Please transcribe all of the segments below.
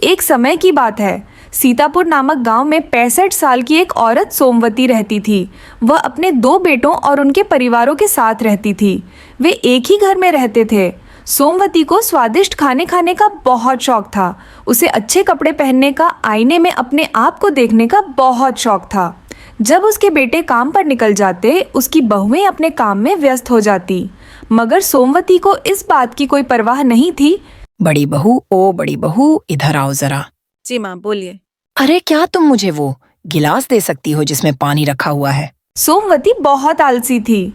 एक समय की बात है। सीतापुर नामक गांव में 65 साल की एक औरत सोमवती रहती थी। वह अपने 2 बेटों और उनके परिवारों के साथ रहती थी। वे एक ही घर में रहते थे। सोमवती को स्वादिष्ट खाने खाने का बहुत शौक था। उसे अच्छे कपड़े पहनने का, आईने में अपने आप को देखने का बहुत शौक था। जब उसके बेटे काम पर निकल जाते, उसकी बहुएं अपने काम में व्यस्त हो जाती, मगर सोमवती को इस बात की कोई परवाह नहीं थी। बड़ी बहू, ओ बड़ी बहू, इधर आओ जरा। जी माँ, बोलिए। अरे क्या तुम मुझे वो गिलास दे सकती हो जिसमें पानी रखा हुआ है? सोमवती बहुत आलसी थी।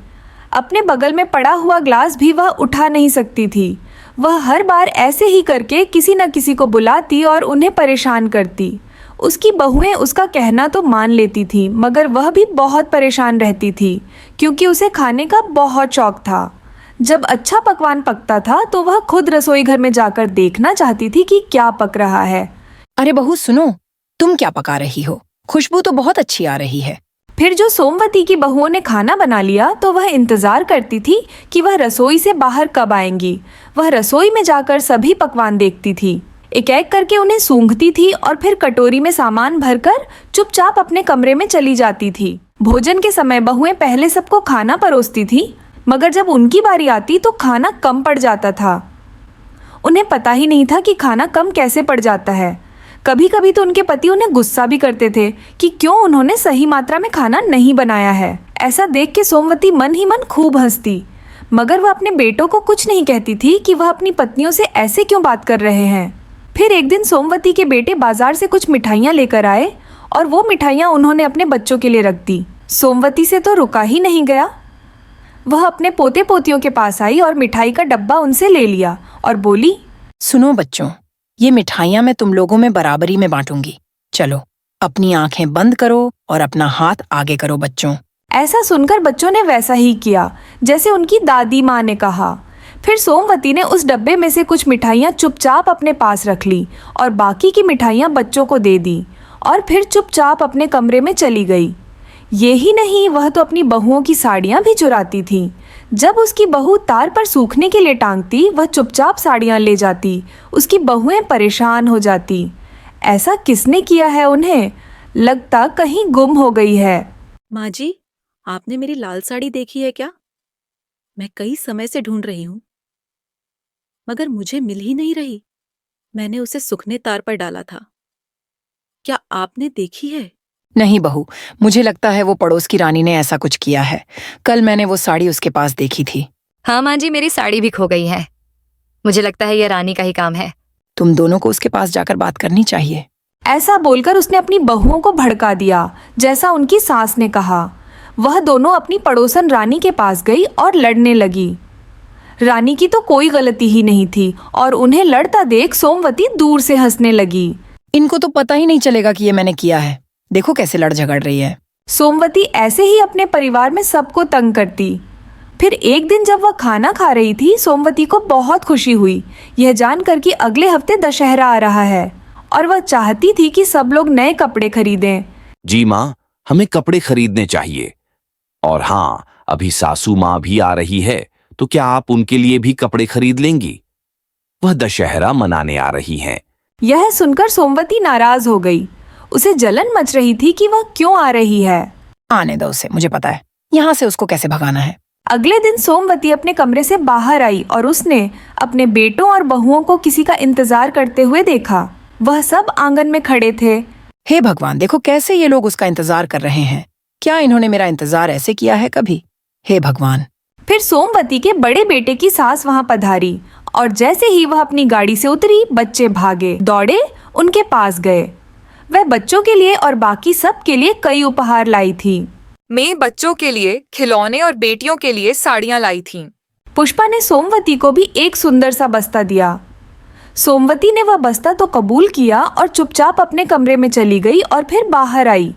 अपने बगल में पड़ा हुआ ग्लास भी वह उठा नहीं सकती थी। वह हर बार ऐसे ही करके किसी न किसी को बुलाती और उन्हें परेशान करती। उसकी बहुएं उसका कहना तो मान लेती थी, मगर वह भी बहुत परेशान रहती थी क्योंकि उसे खाने का बहुत शौक था। जब अच्छा पकवान पकता था तो वह खुद रसोई घर में जाकर देखना चाहती थी कि क्या पक रहा है। अरे बहू सुनो, तुम क्या पका रही हो? खुशबू तो बहुत अच्छी आ रही है। फिर जो सोमवती की बहुओं ने खाना बना लिया तो वह इंतजार करती थी कि वह रसोई से बाहर कब आएंगी। वह रसोई में जाकर सभी पकवान देखती थी, एक एक करके उन्हें सूंघती थी और फिर कटोरी में सामान भरकर चुपचाप अपने कमरे में चली जाती थी। भोजन के समय बहुएं पहले सबको खाना परोसती थी, मगर जब उनकी बारी आती तो खाना कम पड़ जाता था। उन्हें पता ही नहीं था कि खाना कम कैसे पड़ जाता है। कभी कभी तो उनके पति उन्हें गुस्सा भी करते थे कि क्यों उन्होंने सही मात्रा में खाना नहीं बनाया है। ऐसा देख के सोमवती मन ही मन खूब हंसती, मगर वह अपने बेटों को कुछ नहीं कहती थी कि वह अपनी पत्नियों से ऐसे क्यों बात कर रहे हैं। फिर एक दिन सोमवती के बेटे बाजार से कुछ मिठाइयाँ लेकर आए और वो मिठाइयाँ उन्होंने अपने बच्चों के लिए रख दी। सोमवती से तो रुका ही नहीं गया। वह अपने पोते पोतियों के पास आई और मिठाई का डब्बा उनसे ले लिया और बोली, सुनो बच्चों, ये मिठाइयाँ मैं तुम लोगों में बराबरी में बांटूंगी। चलो अपनी आंखें बंद करो और अपना हाथ आगे करो बच्चों। ऐसा सुनकर बच्चों ने वैसा ही किया जैसे उनकी दादी माँ ने कहा। फिर सोमवती ने उस डब्बे में से कुछ मिठाइयाँ चुपचाप अपने पास रख ली और बाकी की मिठाइयाँ बच्चों को दे दी और फिर चुपचाप अपने कमरे में चली गई। ये ही नहीं, वह तो अपनी बहुओं की साड़ियाँ भी चुराती थी। जब उसकी बहू तार पर सूखने के लिए टांगती, वह चुपचाप साड़ियाँ ले जाती। उसकी बहुएं परेशान हो जाती। ऐसा किसने किया है उन्हें? लगता कहीं गुम हो गई है। माँ जी, आपने मेरी लाल साड़ी देखी है क्या? मैं कई समय से ढूंढ रही हूँ, मगर मुझे मिल ही नहीं रही। मैंने उसे सूखने तार पर डाला था। क्या आपने देखी है? नहीं बहू, मुझे लगता है वो पड़ोस की रानी ने ऐसा कुछ किया है। कल मैंने वो साड़ी उसके पास देखी थी। हाँ माँ जी, मेरी साड़ी भी खो गई है। मुझे लगता है ये रानी का ही काम है। तुम दोनों को उसके पास जाकर बात करनी चाहिए। ऐसा बोलकर उसने अपनी बहुओं को भड़का दिया, जैसा उनकी सास ने कहा। वह दोनों अपनी पड़ोसन रानी के पास गई और लड़ने लगी। रानी की तो कोई गलती ही नहीं थी और उन्हें लड़ता देख सोमवती दूर से हंसने लगी। इनको तो पता ही नहीं चलेगा कि ये मैंने किया है। देखो कैसे लड़ झगड़ रही है। सोमवती ऐसे ही अपने परिवार में सबको तंग करती। फिर एक दिन जब वह खाना खा रही थी, सोमवती को बहुत खुशी हुई यह जानकर कि अगले हफ्ते दशहरा आ रहा है और वह चाहती थी कि सब लोग नए कपड़े खरीदें। जी माँ, हमें कपड़े खरीदने चाहिए। और हाँ, अभी सासू माँ भी आ रही है, तो क्या आप उनके लिए भी कपड़े खरीद लेंगी? वह दशहरा मनाने आ रही हैं। यह सुनकर सोमवती नाराज हो गई। उसे जलन मच रही थी कि वह क्यों आ रही है। आने दो उसे, मुझे पता है यहाँ से उसको कैसे भगाना है। अगले दिन सोमवती अपने कमरे से बाहर आई और उसने अपने बेटों और बहुओं को किसी का इंतजार करते हुए देखा। वह सब आंगन में खड़े थे। हे भगवान, देखो कैसे ये लोग उसका इंतजार कर रहे हैं। क्या इन्होंने मेरा इंतजार ऐसे किया है कभी? हे भगवान। फिर सोमवती के बड़े बेटे की सास वहां पधारी और जैसे ही वह अपनी गाड़ी से उतरी, बच्चे भागे दौड़े उनके पास गए। वह बच्चों के लिए और बाकी सब के लिए कई उपहार लाई थी। मैं बच्चों के लिए खिलौने और बेटियों के लिए साड़ियाँ लाई थीं। पुष्पा ने सोमवती को भी एक सुंदर सा बस्ता दिया। सोमवती ने वह बस्ता तो कबूल किया और चुपचाप अपने कमरे में चली गई और फिर बाहर आई।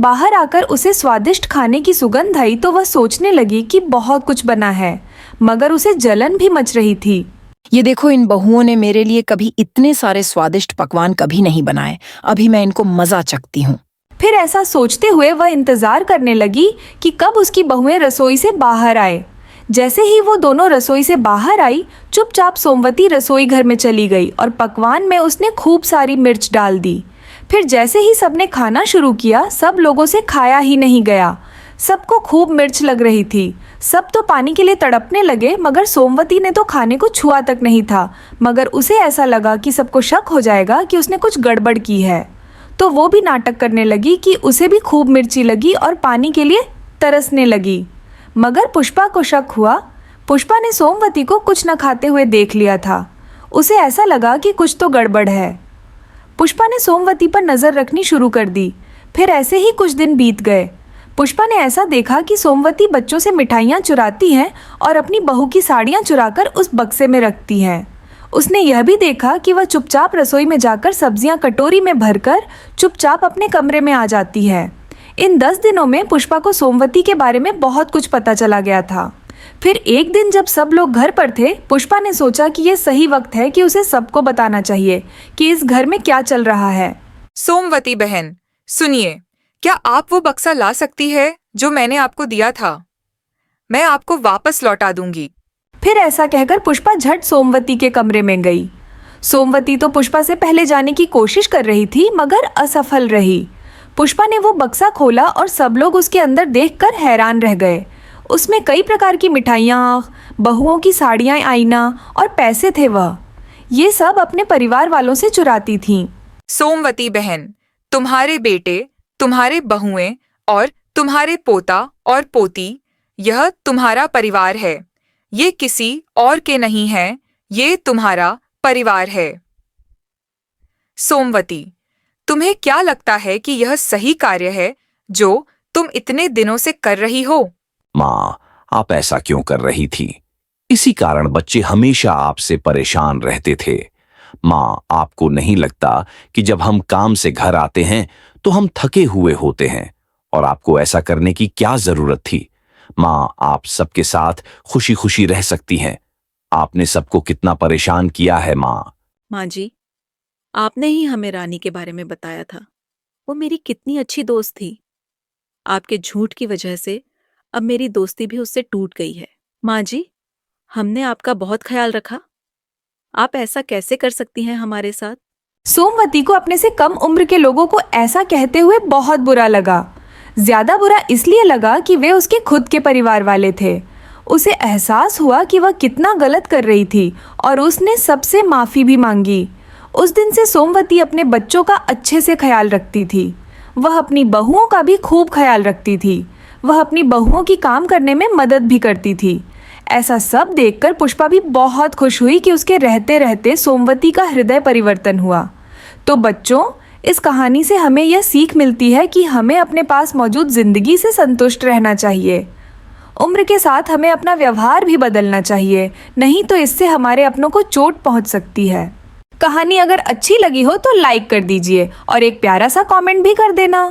बाहर आकर उसे स्वादिष्ट खाने की सुगंध आई तो वह सोचने लगी कि बहुत कुछ बना है, मगर उसे जलन भी मच रही थी। ये देखो, इन बहुओं ने मेरे लिए कभी इतने सारे स्वादिष्ट पकवान कभी नहीं बनाए। अभी मैं इनको मजा चखती हूँ। फिर ऐसा सोचते हुए वह इंतजार करने लगी कि कब उसकी बहुएं रसोई से बाहर आए। जैसे ही वो दोनों रसोई से बाहर आई, चुपचाप सोमवती रसोई घर में चली गई और पकवान में उसने खूब सारी मिर्च डाल दी। फिर जैसे ही सबने खाना शुरू किया, सब लोगों से खाया ही नहीं गया। सबको खूब मिर्च लग रही थी। सब तो पानी के लिए तड़पने लगे, मगर सोमवती ने तो खाने को छुआ तक नहीं था। मगर उसे ऐसा लगा कि सबको शक हो जाएगा कि उसने कुछ गड़बड़ की है, तो वो भी नाटक करने लगी कि उसे भी खूब मिर्ची लगी और पानी के लिए तरसने लगी। मगर पुष्पा को शक हुआ। पुष्पा ने सोमवती को कुछ न खाते हुए देख लिया था। उसे ऐसा लगा कि कुछ तो गड़बड़ है। पुष्पा ने सोमवती पर नज़र रखनी शुरू कर दी। फिर ऐसे ही कुछ दिन बीत गए। पुष्पा ने ऐसा देखा कि सोमवती बच्चों से मिठाइयाँ चुराती हैं और अपनी बहू की साड़ियाँ चुराकर उस बक्से में रखती हैं। उसने यह भी देखा कि वह चुपचाप रसोई में जाकर सब्जियां कटोरी में भरकर चुपचाप अपने कमरे में आ जाती है। इन 10 दिनों में पुष्पा को सोमवती के बारे में बहुत कुछ पता चला गया था। फिर एक दिन जब सब लोग घर पर थे, पुष्पा ने सोचा कि यह सही वक्त है कि उसे सबको बताना चाहिए कि इस घर में क्या चल रहा है। सोमवती बहन, सुनिए, क्या आप वो बक्सा ला सकती है जो मैंने आपको दिया था? मैं आपको वापस लौटा दूंगी। फिर ऐसा कहकर पुष्पा झट सोमवती के कमरे में गई। सोमवती तो पुष्पा से पहले जाने की कोशिश कर रही थी, मगर असफल रही। पुष्पा ने वो बक्सा खोला और सब लोग उसके अंदर देखकर हैरान रह गए। उसमें कई प्रकार की मिठाइयाँ, बहुओं की साड़ियाँ, आईना और पैसे थे। वह ये सब अपने परिवार वालों से चुराती थीं। सोमवती बहन, तुम्हारे बेटे, तुम्हारे बहुएं और तुम्हारे पोता और पोती, यह तुम्हारा परिवार है। ये किसी और के नहीं है, ये तुम्हारा परिवार है। सोमवती, तुम्हें क्या लगता है कि यह सही कार्य है जो तुम इतने दिनों से कर रही हो? माँ, आप ऐसा क्यों कर रही थी? इसी कारण बच्चे हमेशा आपसे परेशान रहते थे। माँ, आपको नहीं लगता कि जब हम काम से घर आते हैं तो हम थके हुए होते हैं, और आपको ऐसा करने की क्या जरूरत थी? माँ, आप सबके साथ खुशी खुशी रह सकती हैं। आपने सबको कितना परेशान किया है माँ। माँ जी, आपने ही हमें रानी के बारे में बताया था। वो मेरी कितनी अच्छी दोस्त थी। आपके झूठ की वजह से अब मेरी दोस्ती भी उससे टूट गई है। माँ जी, हमने आपका बहुत ख्याल रखा। आप ऐसा कैसे कर सकती हैं हमारे साथ? सोमवती को अपने से कम उम्र के लोगों को ऐसा कहते हुए बहुत बुरा लगा। ज्यादा बुरा इसलिए लगा कि वे उसके खुद के परिवार वाले थे। उसे एहसास हुआ कि वह कितना गलत कर रही थी और उसने सबसे माफ़ी भी मांगी। उस दिन से सोमवती अपने बच्चों का अच्छे से ख्याल रखती थी। वह अपनी बहुओं का भी खूब ख्याल रखती थी। वह अपनी बहुओं की काम करने में मदद भी करती थी। ऐसा सब देखकर पुष्पा भी बहुत खुश हुई कि उसके रहते रहते सोमवती का हृदय परिवर्तन हुआ। तो बच्चों, इस कहानी से हमें यह सीख मिलती है कि हमें अपने पास मौजूद जिंदगी से संतुष्ट रहना चाहिए। उम्र के साथ हमें अपना व्यवहार भी बदलना चाहिए, नहीं तो इससे हमारे अपनों को चोट पहुंच सकती है। कहानी अगर अच्छी लगी हो तो लाइक कर दीजिए और एक प्यारा सा कमेंट भी कर देना।